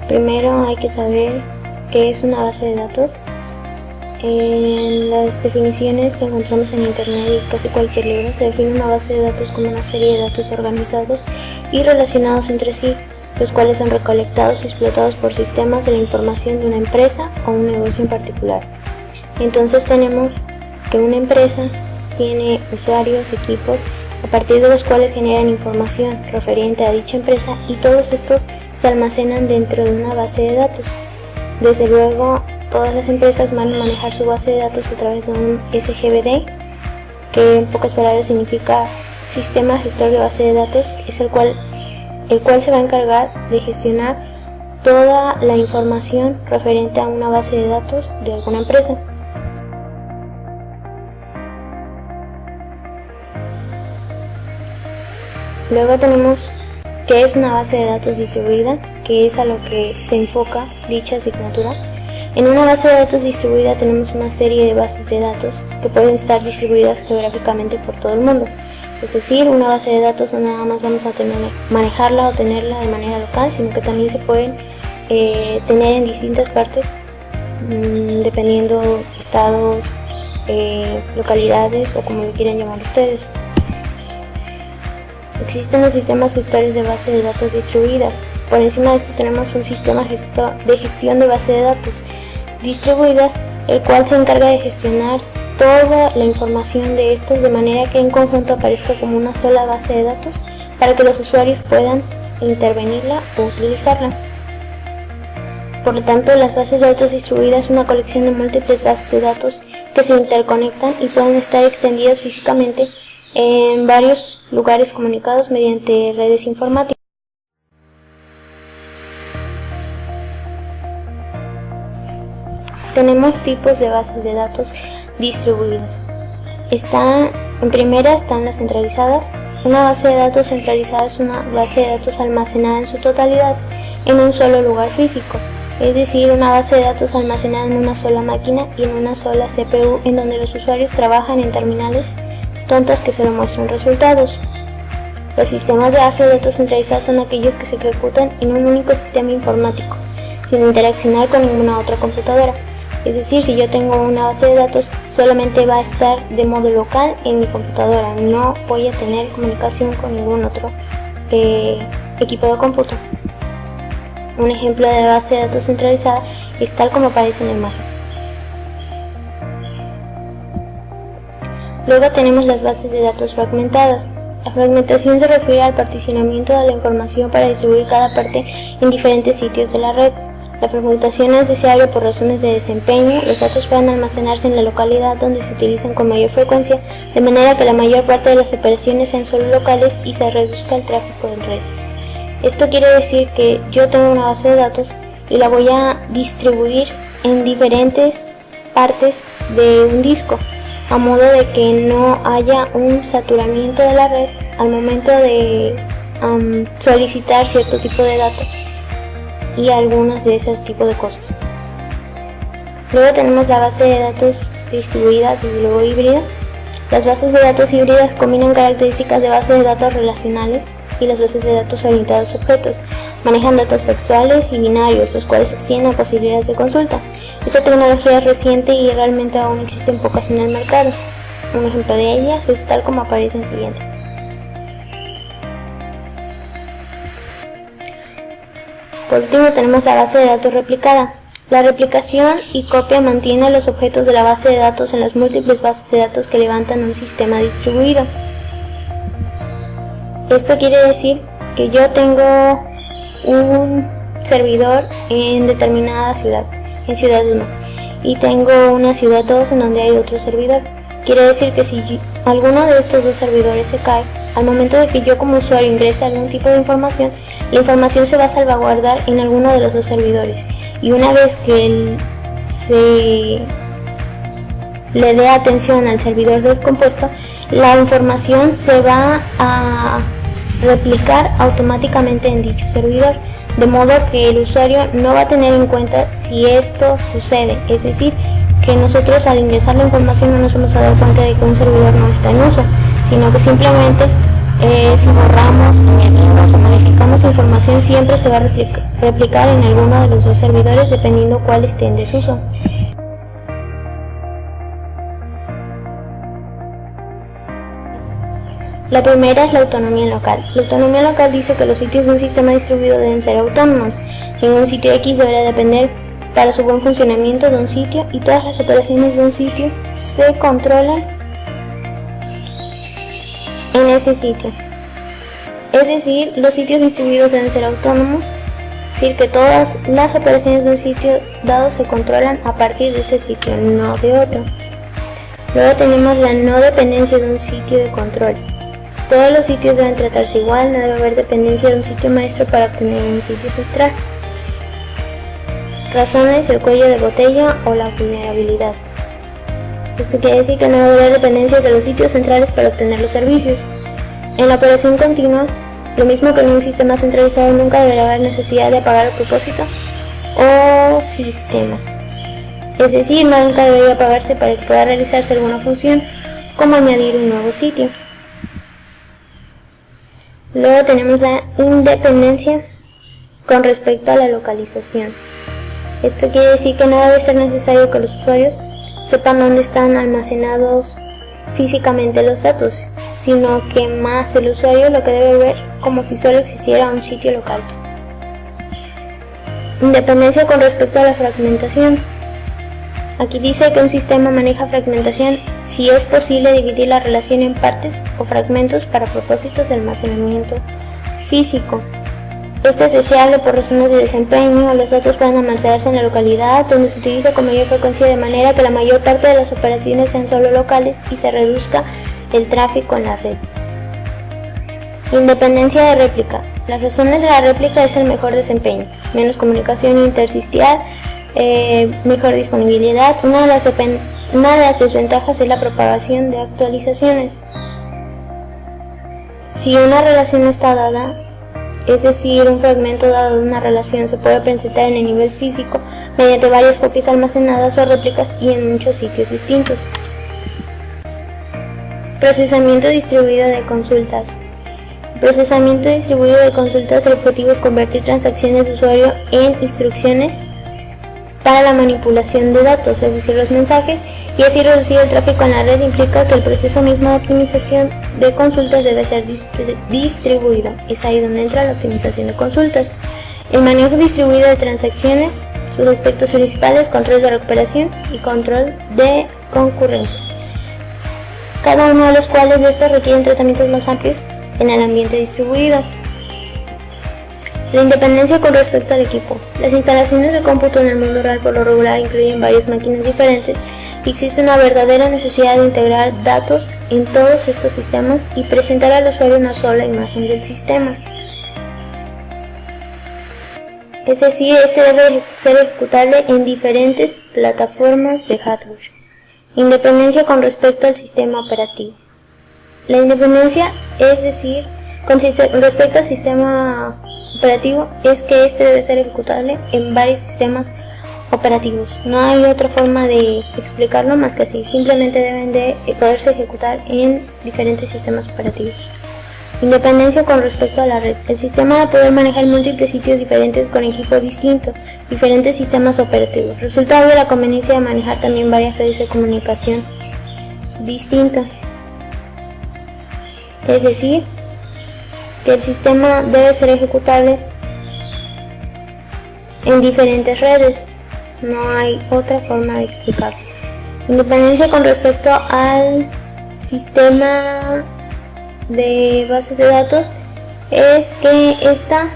Primero hay que saber qué es una base de datos. En las definiciones que encontramos en internet y casi cualquier libro se define una base de datos como una serie de datos organizados y relacionados entre sí, los cuales son recolectados y explotados por sistemas de la información de una empresa o un negocio en particular. Entonces tenemos que una empresa tiene usuarios, equipos, a partir de los cuales generan información referente a dicha empresa y todos estos se almacenan dentro de una base de datos. Desde luego, todas las empresas van a manejar su base de datos a través de un SGBD, que en pocas palabras significa Sistema Gestor de Base de Datos, es el cual se va a encargar de gestionar toda la información referente a una base de datos de alguna empresa. Luego tenemos qué es una base de datos distribuida, que es a lo que se enfoca dicha asignatura. En una base de datos distribuida tenemos una serie de bases de datos que pueden estar distribuidas geográficamente por todo el mundo. Es decir, una base de datos no nada más vamos a manejarla o tenerla de manera local, sino que también se pueden tener en distintas partes, dependiendo estados, localidades o como lo quieran llamar ustedes. Existen los sistemas gestores de base de datos distribuidas. Por encima de esto tenemos un sistema de gestión de base de datos distribuidas, el cual se encarga de gestionar toda la información de estos de manera que en conjunto aparezca como una sola base de datos para que los usuarios puedan intervenirla o utilizarla. Por lo tanto, las bases de datos distribuidas son una colección de múltiples bases de datos que se interconectan y pueden estar extendidas físicamente en varios lugares comunicados mediante redes informáticas. Tenemos tipos de bases de datos distribuidas. En primera están las centralizadas. Una base de datos centralizada es una base de datos almacenada en su totalidad en un solo lugar físico, es decir, una base de datos almacenada en una sola máquina y en una sola CPU, en donde los usuarios trabajan en terminales tontas que solo muestran resultados. Los sistemas de base de datos centralizados son aquellos que se ejecutan en un único sistema informático, sin interaccionar con ninguna otra computadora. Es decir, si yo tengo una base de datos, solamente va a estar de modo local en mi computadora, no voy a tener comunicación con ningún otro equipo de cómputo. Un ejemplo de base de datos centralizada es tal como aparece en la imagen. Luego tenemos las bases de datos fragmentadas. La fragmentación se refiere al particionamiento de la información para distribuir cada parte en diferentes sitios de la red. La fragmentación es deseable por razones de desempeño. Los datos pueden almacenarse en la localidad donde se utilizan con mayor frecuencia, de manera que la mayor parte de las operaciones sean solo locales y se reduzca el tráfico de red. Esto quiere decir que yo tengo una base de datos y la voy a distribuir en diferentes partes de un disco, a modo de que no haya un saturamiento de la red al momento de solicitar cierto tipo de datos y algunas de esos tipos de cosas. Luego tenemos la base de datos distribuida, desde luego híbrida. Las bases de datos híbridas combinan características de bases de datos relacionales y las bases de datos orientadas a objetos. Manejan datos textuales y binarios, los cuales extienden a posibilidades de consulta. Esta tecnología es reciente y realmente aún existen pocas en el mercado. Un ejemplo de ellas es tal como aparece en el siguiente. Por último tenemos la base de datos replicada. La replicación y copia mantiene los objetos de la base de datos en las múltiples bases de datos que levantan un sistema distribuido. Esto quiere decir que yo tengo un servidor en determinada ciudad, en ciudad 1, y tengo una ciudad 2 en donde hay otro servidor. Quiere decir que si alguno de estos dos servidores se cae, al momento de que yo como usuario ingrese algún tipo de información, la información se va a salvaguardar en alguno de los dos servidores, y una vez que se le dé atención al servidor descompuesto, la información se va a replicar automáticamente en dicho servidor, de modo que el usuario no va a tener en cuenta si esto sucede, es decir, que nosotros al ingresar la información no nos vamos a dar cuenta de que un servidor no está en uso, sino que simplemente Si borramos, añadimos o modificamos información, siempre se va a replicar en alguno de los dos servidores dependiendo cuál esté en desuso. La primera es la autonomía local. La autonomía local dice que los sitios de un sistema distribuido deben ser autónomos. Ningún sitio X deberá depender para su buen funcionamiento de un sitio y todas las operaciones de un sitio se controlan en ese sitio. Es decir, los sitios distribuidos deben ser autónomos, es decir, que todas las operaciones de un sitio dado se controlan a partir de ese sitio, no de otro. Luego tenemos la no dependencia de un sitio de control. Todos los sitios deben tratarse igual, no debe haber dependencia de un sitio maestro para obtener un sitio central. Razones: el cuello de botella o la vulnerabilidad. Esto quiere decir que no debe haber dependencias de los sitios centrales para obtener los servicios. En la operación continua, lo mismo que en un sistema centralizado, nunca deberá haber necesidad de apagar el propósito o sistema. Es decir, nunca debería apagarse para que pueda realizarse alguna función, como añadir un nuevo sitio. Luego tenemos la independencia con respecto a la localización. Esto quiere decir que no debe ser necesario que los usuarios sepan dónde están almacenados físicamente los datos, sino que más el usuario lo que debe ver como si solo existiera un sitio local. Independencia con respecto a la fragmentación. Aquí dice que un sistema maneja fragmentación si es posible dividir la relación en partes o fragmentos para propósitos de almacenamiento físico. Este es deseable por razones de desempeño. Los datos pueden almacenarse en la localidad donde se utiliza con mayor frecuencia, de manera que la mayor parte de las operaciones sean solo locales y se reduzca el tráfico en la red. Independencia de réplica. Las razones de la réplica es el mejor desempeño, menos comunicación intersticial, mejor disponibilidad. Una de las desventajas es la propagación de actualizaciones. Si una relación está dada, es decir, un fragmento dado de una relación se puede presentar en el nivel físico mediante varias copias almacenadas o réplicas y en muchos sitios distintos. Procesamiento distribuido de consultas. El procesamiento distribuido de consultas, el objetivo es convertir transacciones de usuario en instrucciones para la manipulación de datos, es decir, los mensajes, y así reducir el tráfico en la red. Implica que el proceso mismo de optimización de consultas debe ser distribuido. Es ahí donde entra la optimización de consultas. El manejo distribuido de transacciones, sus aspectos principales: control de recuperación y control de concurrencias, cada uno de los cuales de estos requieren tratamientos más amplios en el ambiente distribuido. La independencia con respecto al equipo. Las instalaciones de cómputo en el mundo real por lo regular incluyen varias máquinas diferentes y existe una verdadera necesidad de integrar datos en todos estos sistemas y presentar al usuario una sola imagen del sistema. Es decir, este debe ser ejecutable en diferentes plataformas de hardware. Independencia con respecto al sistema operativo. La independencia, es decir, con respecto al sistema operativo, es que este debe ser ejecutable en varios sistemas operativos. No hay otra forma de explicarlo más que así. Simplemente deben de poderse ejecutar en diferentes sistemas operativos. Independencia con respecto a la red. El sistema de poder manejar múltiples sitios diferentes con equipo distinto, diferentes sistemas operativos. Resulta obvia la conveniencia de manejar también varias redes de comunicación distintas. Es decir, que el sistema debe ser ejecutable en diferentes redes. No hay otra forma de explicarlo. Independencia con respecto al sistema de bases de datos es que esta,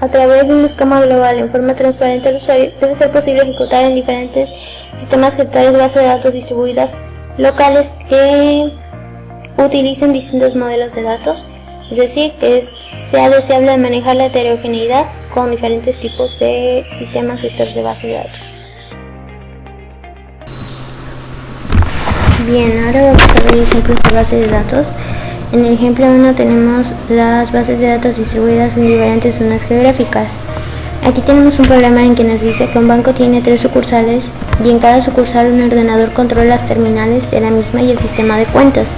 a través de un esquema global en forma transparente al usuario, debe ser posible ejecutar en diferentes sistemas gestores de bases de datos distribuidas locales que utilicen distintos modelos de datos. Es decir, que sea deseable manejar la heterogeneidad con diferentes tipos de sistemas gestores de bases de datos. Bien, ahora vamos a ver ejemplos de bases de datos. En el ejemplo 1 tenemos las bases de datos distribuidas en diferentes zonas geográficas. Aquí tenemos un problema en que nos dice que un banco tiene 3 sucursales y en cada sucursal un ordenador controla las terminales de la misma y el sistema de cuentas.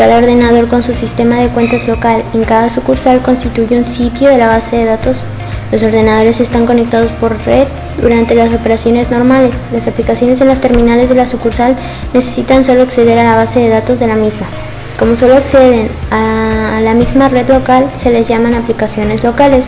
cada ordenador con su sistema de cuentas local en cada sucursal constituye un sitio de la base de datos. Los ordenadores están conectados por red durante las operaciones normales. Las aplicaciones en las terminales de la sucursal necesitan solo acceder a la base de datos de la misma. Como solo acceden a la misma red local, se les llaman aplicaciones locales.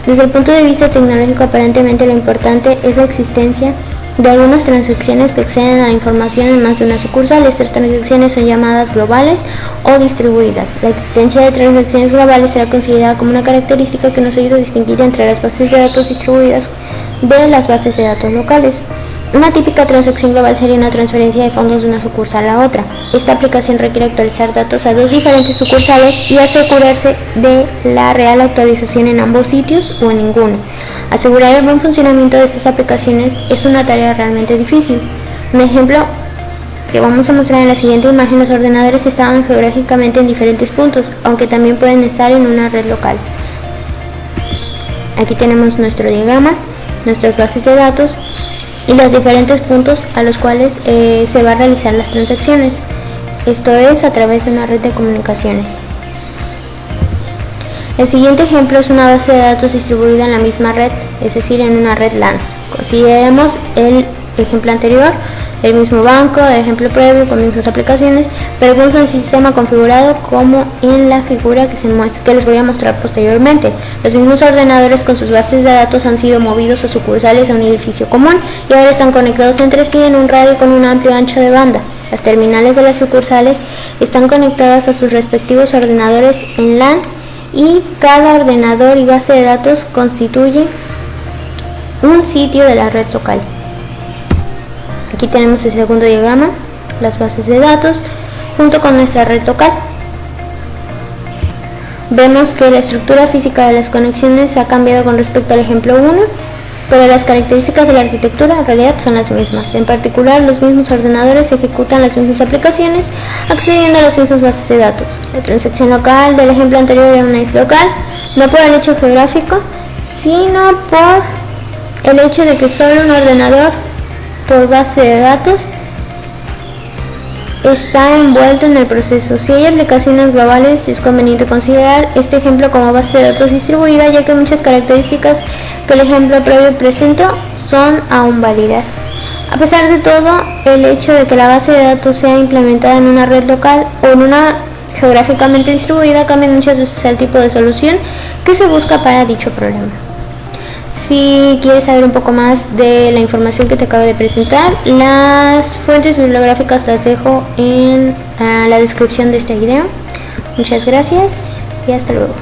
Desde el punto de vista tecnológico, aparentemente lo importante es la existencia de algunas transacciones que acceden a la información en más de una sucursal. Estas transacciones son llamadas globales o distribuidas. La existencia de transacciones globales será considerada como una característica que nos ayuda a distinguir entre las bases de datos distribuidas de las bases de datos locales. Una típica transacción global sería una transferencia de fondos de una sucursal a otra. Esta aplicación requiere actualizar datos a dos diferentes sucursales y asegurarse de la real actualización en ambos sitios o en ninguno. Asegurar el buen funcionamiento de estas aplicaciones es una tarea realmente difícil. Un ejemplo que vamos a mostrar en la siguiente imagen: los ordenadores estaban geográficamente en diferentes puntos, aunque también pueden estar en una red local. Aquí tenemos nuestro diagrama, nuestras bases de datos y los diferentes puntos a los cuales se va a realizar las transacciones. Esto es a través de una red de comunicaciones. El siguiente ejemplo es una base de datos distribuida en la misma red, es decir, en una red LAN. Consideremos el ejemplo anterior, el mismo banco, el ejemplo previo con mismas aplicaciones, pero con un sistema configurado como en la figura que les voy a mostrar posteriormente. Los mismos ordenadores con sus bases de datos han sido movidos a sucursales a un edificio común y ahora están conectados entre sí en un radio con un amplio ancho de banda. Las terminales de las sucursales están conectadas a sus respectivos ordenadores en LAN y cada ordenador y base de datos constituye un sitio de la red local. Aquí tenemos el segundo diagrama, las bases de datos junto con nuestra red local. Vemos que la estructura física de las conexiones ha cambiado con respecto al ejemplo 1, pero las características de la arquitectura en realidad son las mismas. En particular, los mismos ordenadores ejecutan las mismas aplicaciones accediendo a las mismas bases de datos. La transacción local del ejemplo anterior era una isla local, no por el hecho geográfico, sino por el hecho de que solo un ordenador por base de datos está envuelto en el proceso. Si hay aplicaciones globales, es conveniente considerar este ejemplo como base de datos distribuida, ya que muchas características que el ejemplo previo presentó son aún válidas. A pesar de todo, el hecho de que la base de datos sea implementada en una red local o en una geográficamente distribuida cambia muchas veces el tipo de solución que se busca para dicho problema. Si quieres saber un poco más de la información que te acabo de presentar, las fuentes bibliográficas las dejo en la descripción de este video. Muchas gracias y hasta luego.